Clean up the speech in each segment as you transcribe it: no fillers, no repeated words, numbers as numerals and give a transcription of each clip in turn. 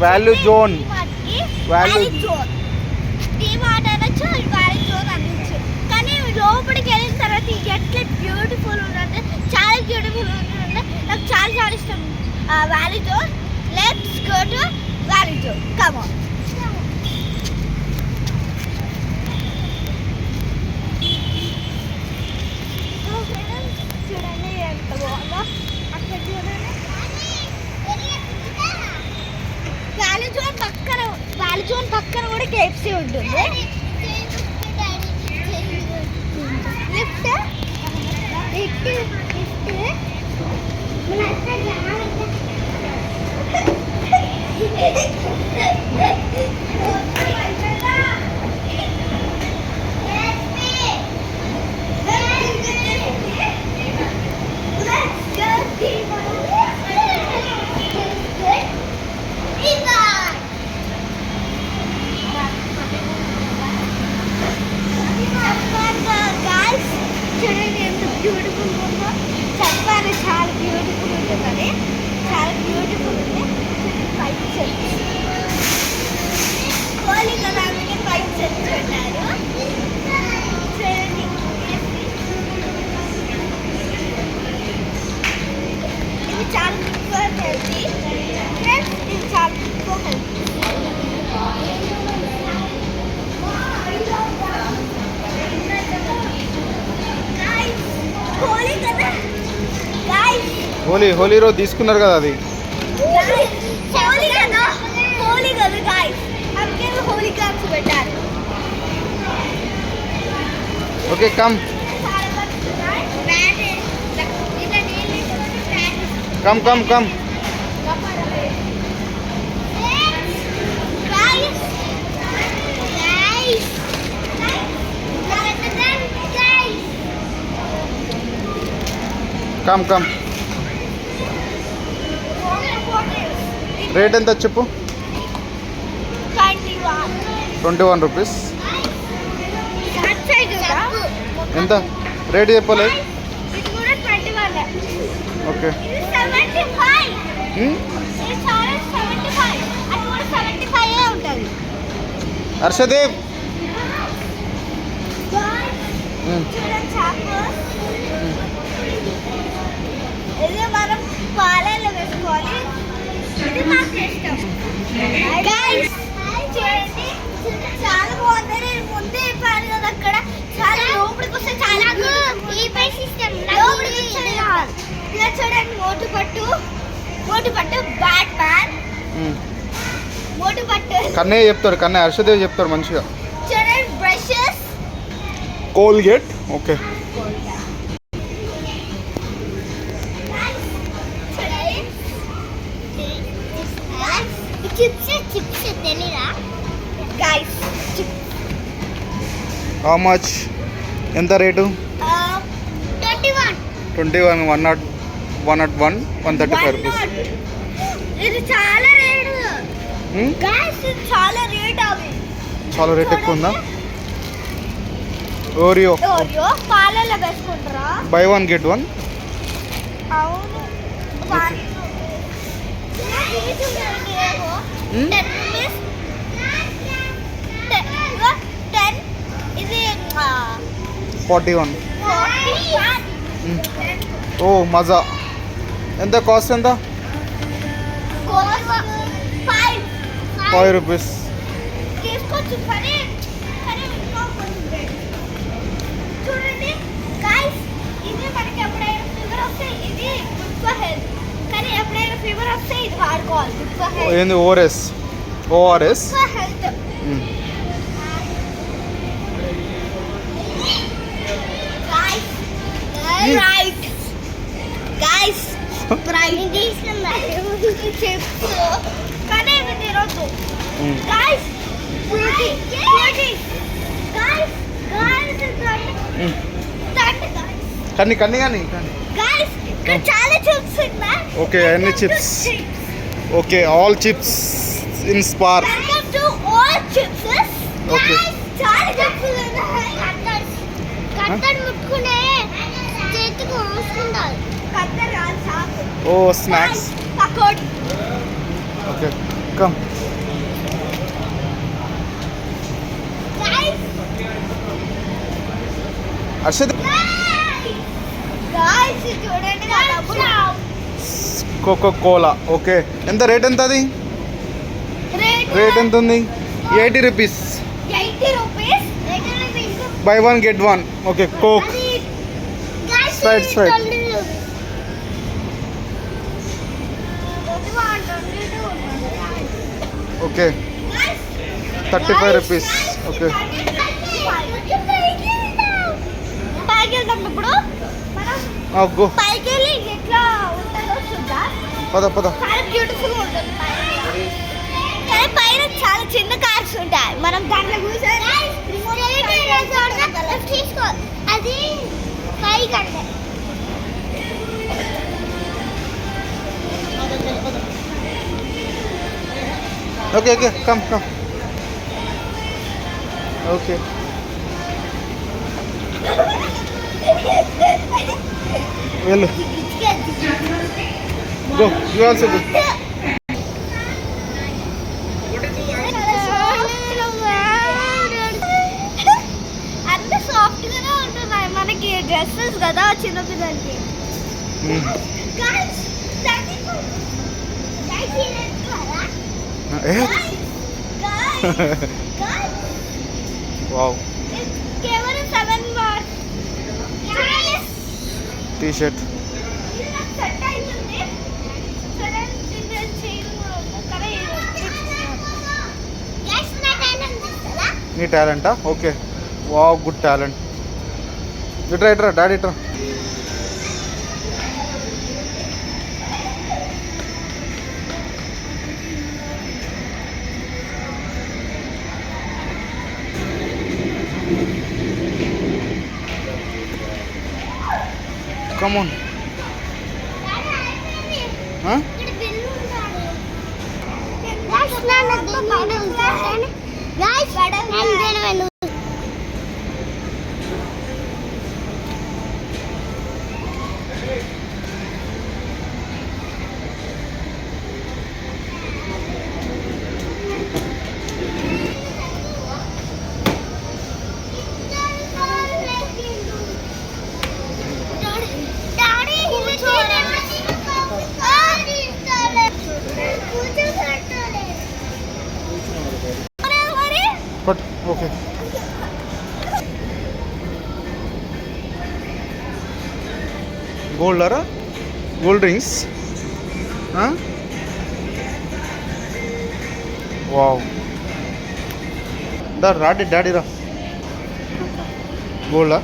Value zone. Value zone DMart అనొచ్చు, value zone అనొచ్చు. కానీ లోపలికి వెళ్ళిన తర్వాత ఎట్లా బ్యూటిఫుల్ ఉందంటే చాలా బ్యూటిఫుల్ ఉంటుందంటే నాకు చాలా చాలా ఇష్టం value zone. Let's go to value zone. Come on. చూడండి ఎంత బాగుందో. అక్కడ చూడండి వాల్యూ జోన్ పక్కన కూడా కేఎఫ్సీ ఉంటుంది. లిఫ్ట్ చూడండి ఎంత బ్యూటిఫుల్ ఉందో. చెప్పాలి చాలా బ్యూటిఫుల్ ఉంటుందని. చాలా బ్యూటిఫుల్ ఉంది. ఫైవ్ సెట్స్ కోలి కదా, అందుకే 5 సెట్స్ పెట్టారు. చూడండి ఇది చాలా సూపర్ హెల్తీ ఫ్రెండ్స్. ఇది చాలా సూపర్ హెల్తీ. హోలీ రోజు తీసుకున్నారు కదా అది. హోలీ కదా గాయ్స్, అందుకే హోలీ క్రాఫ్ట్స్ పెట్టారు. Okay come come come come. Come come. Rate ఎంత చెప్పు? 21 రూపీస్. ఎంత రేట్ చెప్పలే? ఓకే హర్షదేవ్ ఇది మనం పాలలో వేసుకోవాలి. ఇది మాకు ఇష్టం. చాలా బాగుంది. నేను ముందే చెప్పాను కదా, అక్కడ చాలా లోపలికి వస్తే చాలా ఇలా చూడండి. మోటు పట్టు బ్యాట్ మ్యాన్. మోటు పట్టు కన్నయ్య చెప్తాడు, కన్నయ్య హర్షదేవ్ చెప్తాడు మంచిగా. చూడండి బ్రషెస్, కోల్గేట్. ఓకే చిప్స్ తెలీదా గైస్? How much? ఎంత రేటు? 21 135 రూపీస్. ఇది చాలా రేటు గైస్. ఇది చాలా రేట్. అవి చాలా రేట్ ఎక్కువ ఉందా? ఓరియో పాలలో వేసుకుంటారా? By 1 get 1. అవును. 10 ఇది 41. ఓ మజా. ఎంత కాస్ట్? ఎంత? 5 రూపీస్. తీసుకోవచ్చు. చూడండి గైస్, ఇది మనకి ఎప్పుడైనా ఫీవర్ వస్తే ఇది గుడ్ ఫర్ హెల్త్. కానీ ఎప్పుడైనా ఫీవర్ వస్తే ఇది వాడుకోవాలి. Good for health. ఏంది? ORS for health. Right guys, right chips కానీ ఇవి తినొద్దు గైస్. కానీ గైస్ ఇక్కడ చాలా చిప్స్ ఉన్నాయి. ఓకే అన్ని chips. Okay all chips in Spar. Welcome to all chips. Okay చాలా చిప్స్ ఉన్నాయి. కత్తర్ ముట్టుకునే చేతికి వస్తుండాలి. కత్తర్ చాకు. ఓ snacks. Pakodi. Okay come. Harshad చూడండి కోకో కోలా. ఓకే, ఎంత రేట్ ఎంత అది? రేట్ ఎంత ఉంది? 80 rupees. 80 rupees. Buy one get one. Okay, coke. Sprite. Okay, 35 rupees. Okay, పైకి వెళ్దాం ఇప్పుడు. గో. పైకి వెళ్ళి ఎట్లా ఉంటుందో చూద్దాం. పద. చాలా బ్యూటిఫుల్ ఉంటుంది కానీ పైన చాలా చిన్న కార్స్ ఉంటాయి. మనం దాంట్లో కూర్చొని తీసుకో. అది పైకి అంటే ఓకే కమ్. ఓకే, వెళ్ళు. Go, you also go. అంత సాఫ్ట్ గానే ఉంటున్నాయి మనకి డ్రెస్సెస్ కదా చిన్నపిల్లలకి. వావ్, కేవలం 7 బార్ టీ షర్ట్. నీ టాలెంటా? Okay, wow, good talent. ఇట్రా డాడీ ఇట్రా. Come on. Huh? But okay. Gold ara? Gold rings? Huh? Wow. Daddy ra. Gold ah?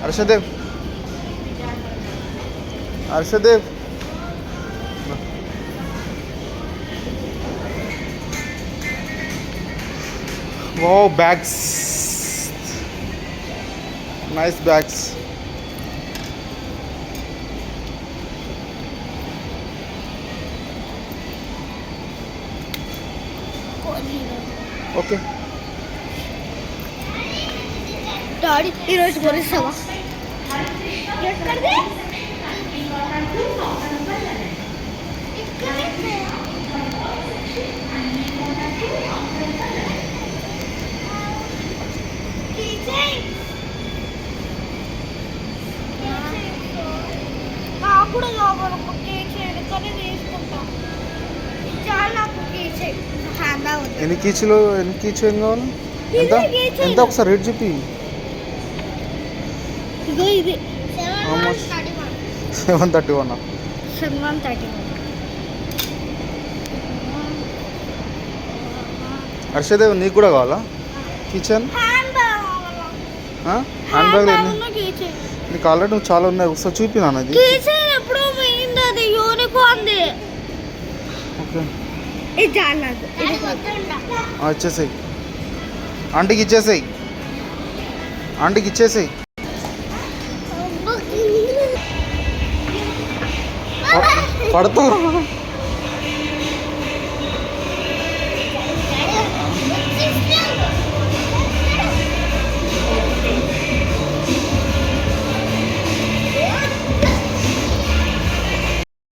Arshadev. Wow, bags. Nice bags. Okay. Daddy, ఈరోజు కొనిస్తావా? ఎక్కడిది? నాకు కూడా కావాలి ఒక కేక్ చేయడం కానీ తీసుకుంటాం. చాలా నాకు కేక్ చేయి. ఎన్ని కీచులు ఏం కావాలి? ఎంత ఒకసారి రేట్ చెప్పి. ఇగో ఇది 731. 731. హర్షదేవ్, నీకు కూడా కావాలా కిచెన్? హ్యాండ్ బ్యాగ్ నీకు ఆల్రెడీ నువ్వు చాలా ఉన్నాయి. ఒకసారి చూపినా అది ఎప్పుడు పోయింది. అది యూనికార్న్. ఓకే, ఇచ్చేసేయి. ఆంటీకి ఇచ్చేసేయి. పడతా.